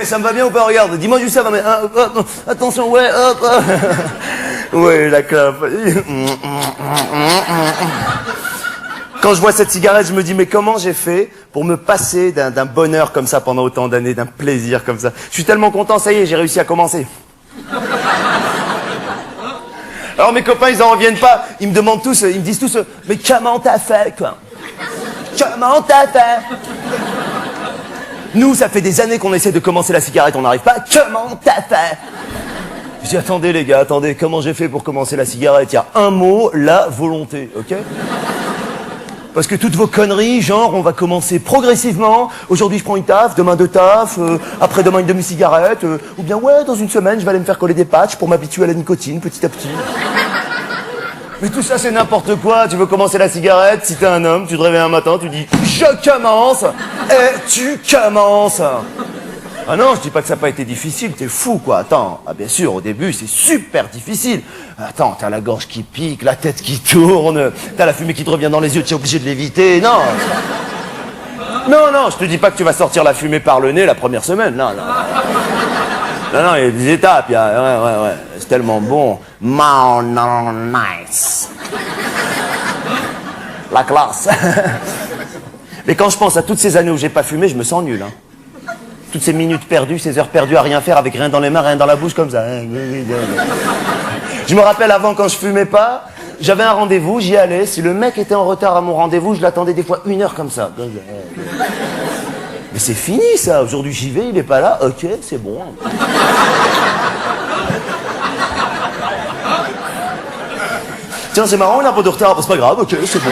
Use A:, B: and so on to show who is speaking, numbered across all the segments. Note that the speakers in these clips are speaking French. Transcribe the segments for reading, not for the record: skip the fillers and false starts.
A: Eh, ça me va bien ou pas? Regarde, dis-moi juste ça, mais attention, ouais, hop. Ouais, la clope. Quand je vois cette cigarette, je me dis, mais comment j'ai fait pour me passer d'un bonheur comme ça pendant autant d'années, d'un plaisir comme ça? Je suis tellement content, ça y est, j'ai réussi à commencer. Alors mes copains, ils en reviennent pas, ils me demandent tous, ils me disent tous, mais comment t'as fait, quoi? Comment t'as fait? Nous, ça fait des années qu'on essaie de commencer la cigarette, on n'arrive pas. Comment t'as fait? Je dis, attendez les gars, attendez, comment j'ai fait pour commencer la cigarette? Il y a un mot, la volonté, ok? Parce que toutes vos conneries, genre, on va commencer progressivement. Aujourd'hui, je prends une taf, demain deux tafs, après-demain une demi-cigarette, ou bien, ouais, dans une semaine, je vais aller me faire coller des patchs pour m'habituer à la nicotine, petit à petit. Mais tout ça, c'est n'importe quoi. Tu veux commencer la cigarette, si t'es un homme, tu te réveilles un matin, tu dis, je commence, et tu commences. Ah non, je dis pas que ça n'a pas été difficile, t'es fou, quoi. Attends, ah bien sûr, au début, c'est super difficile. Attends, t'as la gorge qui pique, la tête qui tourne, t'as la fumée qui te revient dans les yeux, tu es obligé de l'éviter. Non. Non, je te dis pas que tu vas sortir la fumée par le nez la première semaine, non. Non, il y a des étapes, il y a... Ouais, c'est tellement bon. Non, nice. La classe. Mais quand je pense à toutes ces années où j'ai pas fumé, je me sens nul, hein. Toutes ces minutes perdues, ces heures perdues à rien faire, avec rien dans les mains, rien dans la bouche, comme ça. Je me rappelle avant, quand je fumais pas, j'avais un rendez-vous, j'y allais. Si le mec était en retard à mon rendez-vous, je l'attendais des fois 1 heure comme ça. Mais c'est fini, ça. Aujourd'hui, j'y vais, il est pas là. Ok, c'est bon. Tiens, c'est marrant, il a un peu de retard. C'est pas grave, ok, c'est bon.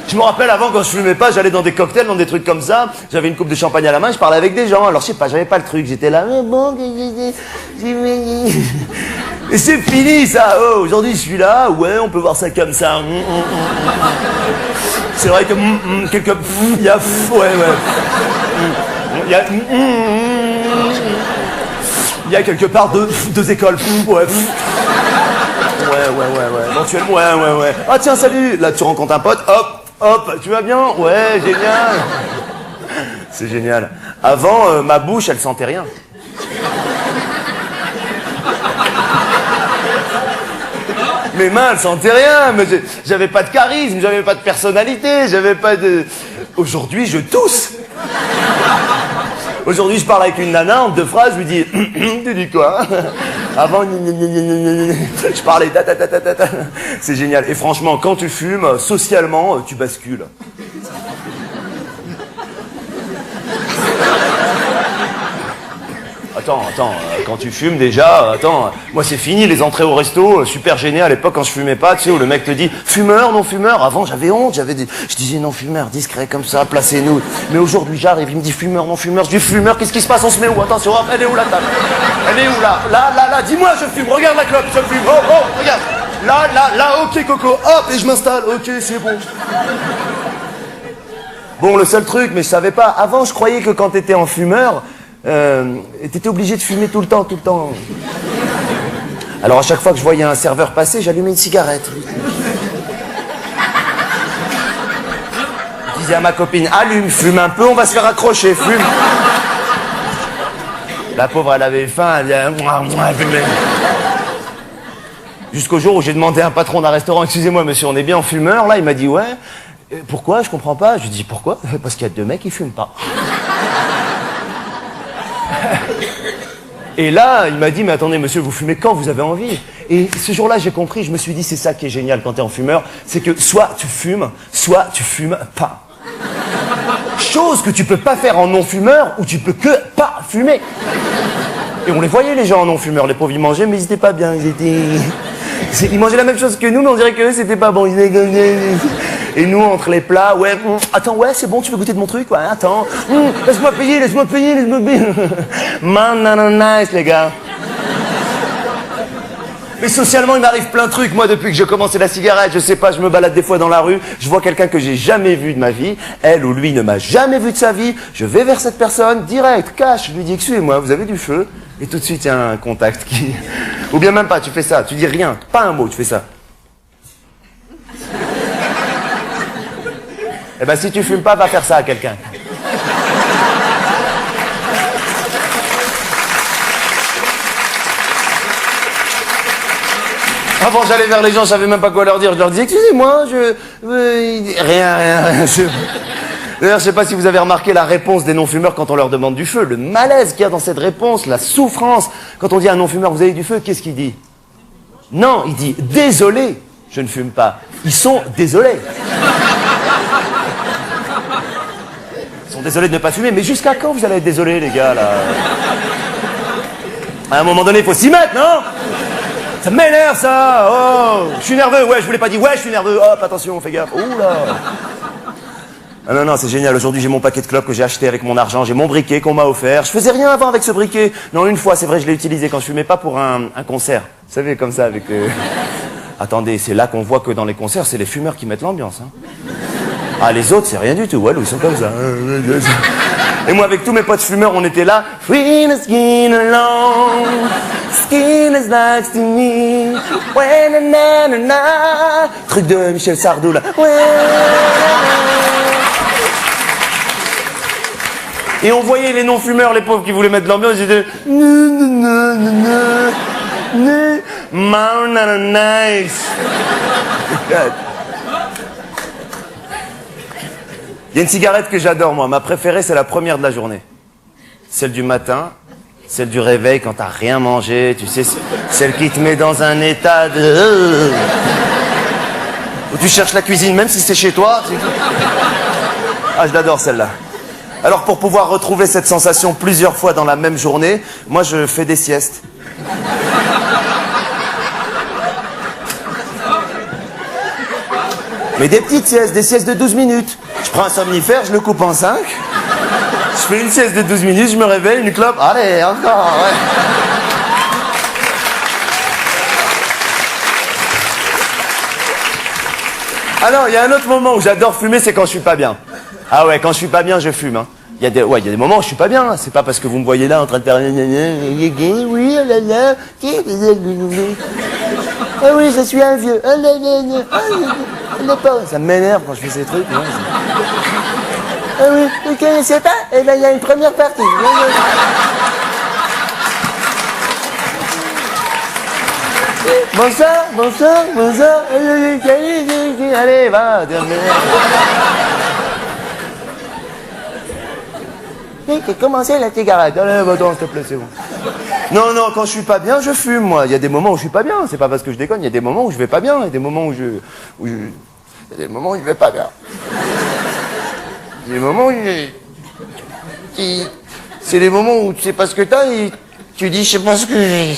A: Je me rappelle avant, quand je fumais pas, j'allais dans des cocktails, dans des trucs comme ça. J'avais une coupe de champagne à la main, je parlais avec des gens. Alors, je sais pas, j'avais pas le truc. J'étais là, mais bon, et c'est fini, ça. Oh, aujourd'hui, je suis là. Ouais, on peut voir ça comme ça. C'est vrai que quelque... Il y a... Ouais. Il y a quelque part deux écoles. Ouais. Éventuellement, ouais. Ah, tiens, salut. Là, tu rencontres un pote. Hop, tu vas bien? Ouais, génial. C'est génial. Avant, ma bouche, elle sentait rien. Mes mains, elles sentaient rien. Mais j'avais pas de charisme, j'avais pas de personnalité, j'avais pas de... Aujourd'hui, je tousse. Aujourd'hui, je parle avec une nana, en 2 phrases, je lui dis... Tu dis quoi? Avant, je parlais... C'est génial. Et franchement, quand tu fumes, socialement, tu bascules. Attends, quand tu fumes déjà, moi c'est fini, les entrées au resto, super gêné à l'époque quand je fumais pas, tu sais, où le mec te dit fumeur, non fumeur. Avant j'avais honte, je disais non fumeur, discret comme ça, placez-nous. Mais aujourd'hui j'arrive, il me dit fumeur, non fumeur, je dis fumeur, qu'est-ce qui se passe, on se met où? Attention, hop, elle est où la table? Elle est où là, dis-moi, je fume, regarde la clope, je fume, oh, regarde. Là, ok Coco, hop, et je m'installe, ok, c'est bon. Bon, le seul truc, mais je savais pas, avant je croyais que quand t'étais en fumeur, t'étais obligé de fumer tout le temps. Alors à chaque fois que je voyais un serveur passer, j'allumais une cigarette. Je disais à ma copine, allume, fume un peu, on va se faire accrocher, fume. La pauvre, elle avait faim, elle disait, fumez. Jusqu'au jour où j'ai demandé à un patron d'un restaurant, excusez-moi monsieur, on est bien en fumeur, là, il m'a dit, ouais. Pourquoi? Je comprends pas. Je lui dis, pourquoi? Parce qu'il y a 2 mecs qui fument pas. Et là, il m'a dit, mais attendez, monsieur, vous fumez quand vous avez envie? Et ce jour-là, j'ai compris, je me suis dit, c'est ça qui est génial quand t'es en fumeur, c'est que soit tu fumes pas. Chose que tu peux pas faire en non-fumeur, ou tu peux que pas fumer. Et on les voyait, les gens en non-fumeur, les pauvres, ils mangeaient, mais ils étaient pas bien, ils mangeaient la même chose que nous, mais on dirait qu'eux, c'était pas bon. Et nous, entre les plats, ouais, attends, ouais, c'est bon, tu veux goûter de mon truc? Ouais, attends, laisse-moi payer. Nice, les gars. Mais socialement, il m'arrive plein de trucs. Moi, depuis que j'ai commencé la cigarette, je sais pas, je me balade des fois dans la rue, je vois quelqu'un que j'ai jamais vu de ma vie, elle ou lui ne m'a jamais vu de sa vie, je vais vers cette personne, direct, cash, je lui dis, excusez-moi, vous avez du feu? Et tout de suite, il y a un contact qui... Ou bien même pas, tu fais ça, tu dis rien, pas un mot, tu fais ça. Eh ben, si tu fumes pas, va faire ça à quelqu'un. Avant, j'allais vers les gens, je savais même pas quoi leur dire. Je leur disais, excusez-moi, rien. D'ailleurs, je sais pas si vous avez remarqué la réponse des non-fumeurs quand on leur demande du feu. Le malaise qu'il y a dans cette réponse, la souffrance. Quand on dit à un non-fumeur, vous avez du feu, qu'est-ce qu'il dit? Non, il dit, désolé, je ne fume pas. Ils sont désolés. Ils sont désolés de ne pas fumer. Mais jusqu'à quand vous allez être désolés, les gars, là? À un moment donné, il faut s'y mettre, non? Ça m'énerve, ça. Oh, je suis nerveux. Ouais, je vous l'ai pas dit. Ouais, je suis nerveux. Hop, attention, fais gaffe. Ouh là. Ah non, c'est génial. Aujourd'hui, j'ai mon paquet de clopes que j'ai acheté avec mon argent. J'ai mon briquet qu'on m'a offert. Je faisais rien avant avec ce briquet. Non, une fois, c'est vrai, je l'ai utilisé quand je fumais pas pour un concert. Vous savez, comme ça, avec... Attendez, c'est là qu'on voit que dans les concerts, c'est les fumeurs qui mettent l'ambiance. Hein. Ah, les autres, c'est rien du tout. Ouais, ils sont comme ça. Et moi, avec tous mes potes fumeurs, on était là. Free the skin alone, skin is like to me. When na na na. Truc de Michel Sardou, là. Et on voyait les non-fumeurs, les pauvres qui voulaient mettre de l'ambiance, ils étaient... Nice. Il y a une cigarette que j'adore, moi. Ma préférée, c'est la première de la journée. Celle du matin, celle du réveil quand t'as rien mangé, tu sais, celle qui te met dans un état de... où tu cherches la cuisine, même si c'est chez toi. Ah, je l'adore, celle-là. Alors, pour pouvoir retrouver cette sensation plusieurs fois dans la même journée, moi, je fais des siestes. Mais des petites siestes, des siestes de 12 minutes. Je prends un somnifère, je le coupe en 5. Je fais une sieste de 12 minutes, je me réveille, une clope. Allez, encore, ouais. Alors, il y a un autre moment où j'adore fumer, c'est quand je suis pas bien. Ah ouais, quand je suis pas bien, je fume. Hein. Il y a des moments où je suis pas bien. C'est pas parce que vous me voyez là en train de faire... Oui, oh là là. Ah oui, je suis un vieux. Oh là là. Ça m'énerve quand je fais ces trucs. Ouais. Ah oui, vous connaissez pas? Eh ben, il y a une première partie. Bonsoir. Allez, va. J'ai commencé la cigarette. Allez, attends, s'il te plaît, c'est bon. Non, quand je suis pas bien, je fume, moi. Il y a des moments où je suis pas bien. C'est pas parce que je déconne. Il y a des moments où je vais pas bien. Il y a des moments où il y a des moments où je vais pas bien. Il y a des moments où c'est des moments où tu sais pas ce que t'as et tu dis, je sais pas ce que j'ai.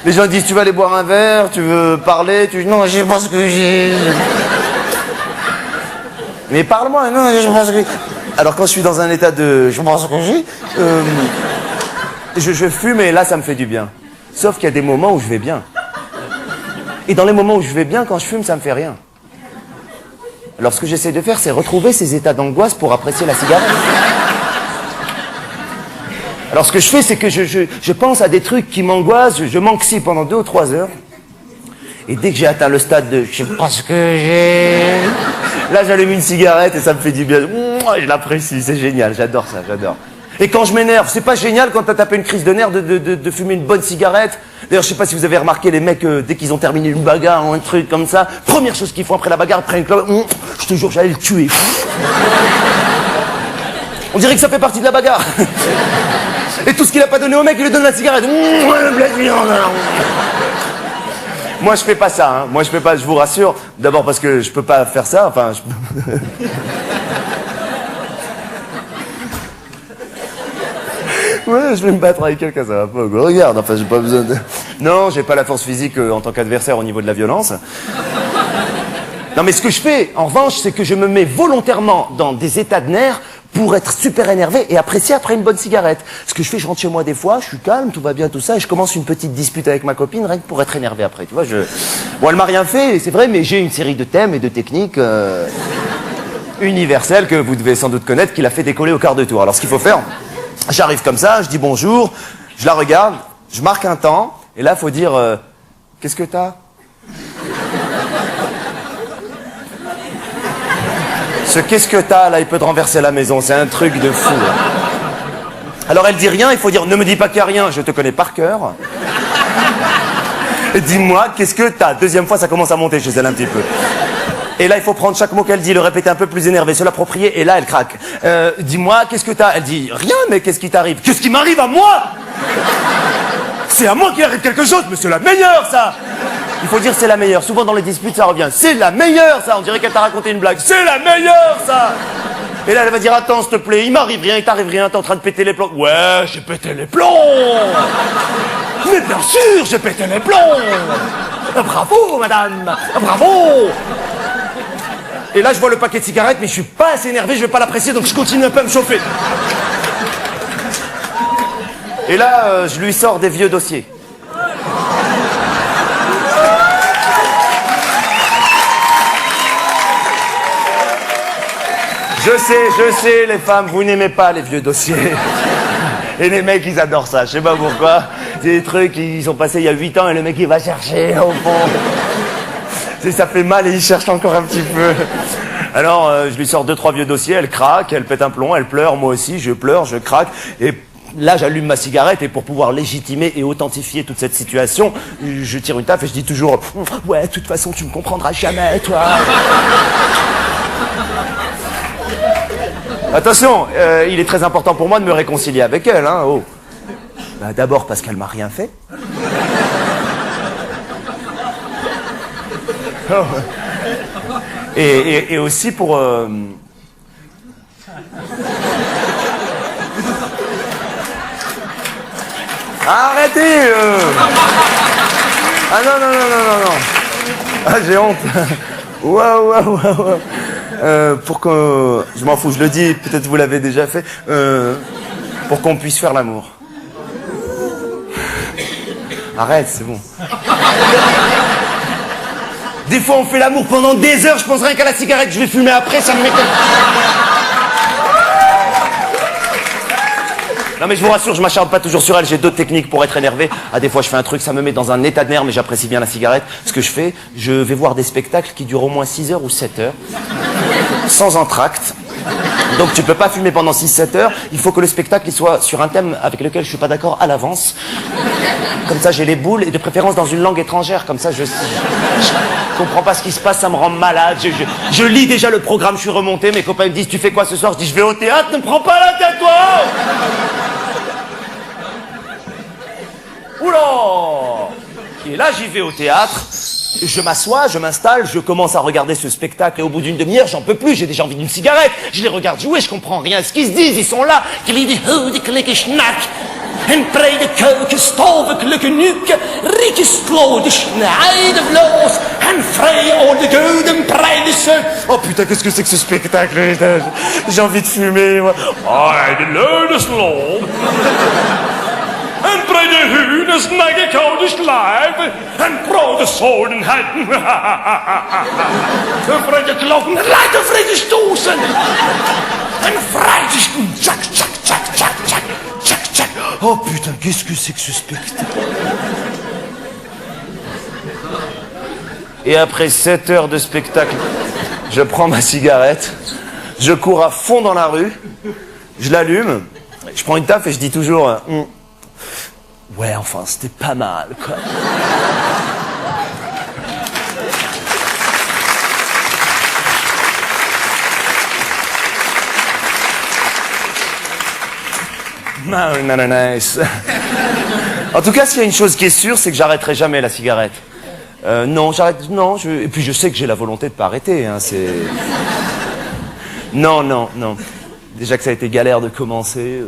A: Les gens disent, tu vas aller boire un verre, tu veux parler, tu dis, non, je sais pas ce que j'ai. Mais parle-moi, non, je pense que... Alors quand je suis dans un état de... Je pense que j'ai... je fume et là, ça me fait du bien. Sauf qu'il y a des moments où je vais bien. Et dans les moments où je vais bien, quand je fume, ça me fait rien. Alors ce que j'essaie de faire, c'est retrouver ces états d'angoisse pour apprécier la cigarette. Alors ce que je fais, c'est que je pense à des trucs qui m'angoissent, je m'anxie pendant 2 ou 3 heures. Et dès que j'ai atteint le stade de... Je sais pas ce que j'ai... Là, j'allume une cigarette et ça me fait du bien. Je l'apprécie, c'est génial, j'adore ça, j'adore. Et quand je m'énerve, c'est pas génial quand t'as tapé une crise de nerfs de fumer une bonne cigarette. D'ailleurs, je sais pas si vous avez remarqué, les mecs, dès qu'ils ont terminé une bagarre ou un truc comme ça, première chose qu'ils font après la bagarre, après une clope, je te jure, j'allais le tuer. On dirait que ça fait partie de la bagarre. Et tout ce qu'il a pas donné au mec, il lui donne la cigarette. Moi, je fais pas ça, hein. Moi, je fais pas, je vous rassure. D'abord parce que je peux pas faire ça, enfin... Ouais, je vais me battre avec quelqu'un, ça va pas. Regarde, enfin, j'ai pas besoin de... Non, j'ai pas la force physique en tant qu'adversaire au niveau de la violence. Non, mais ce que je fais, en revanche, c'est que je me mets volontairement dans des états de nerfs pour être super énervé et apprécier après une bonne cigarette. Ce que je fais, je rentre chez moi des fois, je suis calme, tout va bien, tout ça, et je commence une petite dispute avec ma copine, rien que pour être énervé après, tu vois, Bon, elle m'a rien fait, c'est vrai, mais j'ai une série de thèmes et de techniques universelles que vous devez sans doute connaître, qui l'a fait décoller au quart de tour. Alors, ce qu'il faut faire, j'arrive comme ça, je dis bonjour, je la regarde, je marque un temps, et là, il faut dire, qu'est-ce que t'as ? Ce qu'est-ce que t'as, là, il peut te renverser la maison, c'est un truc de fou. Alors elle dit rien, il faut dire, ne me dis pas qu'il n'y a rien, je te connais par cœur. Dis-moi, qu'est-ce que t'as? Deuxième fois, ça commence à monter chez elle un petit peu. Et là, il faut prendre chaque mot qu'elle dit, le répéter un peu plus énervé, se l'approprier, et là, elle craque. Dis-moi, qu'est-ce que t'as? Elle dit, rien, mais qu'est-ce qui t'arrive? Qu'est-ce qui m'arrive à moi? C'est à moi qu'il arrive quelque chose, mais c'est la meilleure, ça! Il faut dire c'est la meilleure. Souvent dans les disputes, ça revient. C'est la meilleure, ça! On dirait qu'elle t'a raconté une blague. C'est la meilleure, ça! Et là, elle va dire, attends, s'il te plaît, il m'arrive rien, il t'arrive rien, t'es en train de péter les plombs. Ouais, j'ai pété les plombs! Mais bien sûr, j'ai pété les plombs! Bravo, madame! Bravo! Et là, je vois le paquet de cigarettes, mais je suis pas assez énervé, je vais pas l'apprécier, donc je continue un peu à me chauffer. Et là, je lui sors des vieux dossiers. Je sais, les femmes, vous n'aimez pas les vieux dossiers. Et les mecs, ils adorent ça, je sais pas pourquoi. C'est des trucs qui sont passés il y a 8 ans et le mec, il va chercher au fond. Ça fait mal et il cherche encore un petit peu. Alors, je lui sors 2-3 vieux dossiers, elle craque, elle pète un plomb, elle pleure, moi aussi, je pleure, je craque. Et là, j'allume ma cigarette et pour pouvoir légitimer et authentifier toute cette situation, je tire une taffe et je dis toujours « Ouais, de toute façon, tu me comprendras jamais, toi !» Attention, il est très important pour moi de me réconcilier avec elle, hein, oh. Bah, d'abord parce qu'elle m'a rien fait. Oh. Et aussi pour... Arrêtez Ah non. Ah, j'ai honte. Waouh. Pour que... Je m'en fous, je le dis, peut-être vous l'avez déjà fait. Pour qu'on puisse faire l'amour. Arrête, c'est bon. Des fois, on fait l'amour pendant des heures, je pense rien qu'à la cigarette que je vais fumer après, ça me met... Non mais je vous rassure, je m'acharne pas toujours sur elle, j'ai d'autres techniques pour être énervé. Ah, des fois je fais un truc, ça me met dans un état de nerfs, mais j'apprécie bien la cigarette. Ce que je fais, je vais voir des spectacles qui durent au moins 6 heures ou 7 heures, sans entracte. Donc tu peux pas fumer pendant 6-7 heures, il faut que le spectacle il soit sur un thème avec lequel je suis pas d'accord à l'avance. Comme ça j'ai les boules, et de préférence dans une langue étrangère, comme ça je comprends pas ce qui se passe, ça me rend malade. Je lis déjà le programme, je suis remonté, mes copains me disent tu fais quoi ce soir? Je dis je vais au théâtre, ne me prends pas la tête toi! Oula! Et là j'y vais au théâtre. Je m'assois, je m'installe, je commence à regarder ce spectacle et au bout d'une demi-heure, j'en peux plus, j'ai déjà envie d'une cigarette. Je les regarde jouer, je comprends rien à ce qu'ils se disent, ils sont là. En breide keuken, stovekelijke nuke, riekeslode, schneide vloos, en vrij oude gouden breide ze. Oh putain, qu'est-ce que c'est que ce spectacle? J'ai envie de fumer, moi. Breide leude sloop. En breide hunes, nage koude slijven, en brode zodenheiden. En breide klokken, leiden vrede stoßen. En vrije schoen, tjak, tjak, tjak, tjak, tjak. Oh putain, qu'est-ce que c'est que ce spectacle? Et après 7 heures de spectacle, je prends ma cigarette, je cours à fond dans la rue, je l'allume, je prends une taffe et je dis toujours ouais, enfin, c'était pas mal, quoi. Nice. En tout cas, s'il y a une chose qui est sûre, c'est que j'arrêterai jamais la cigarette. Non, j'arrête. Non, et puis je sais que j'ai la volonté de pas arrêter. Hein, c'est. Non. Déjà que ça a été galère de commencer.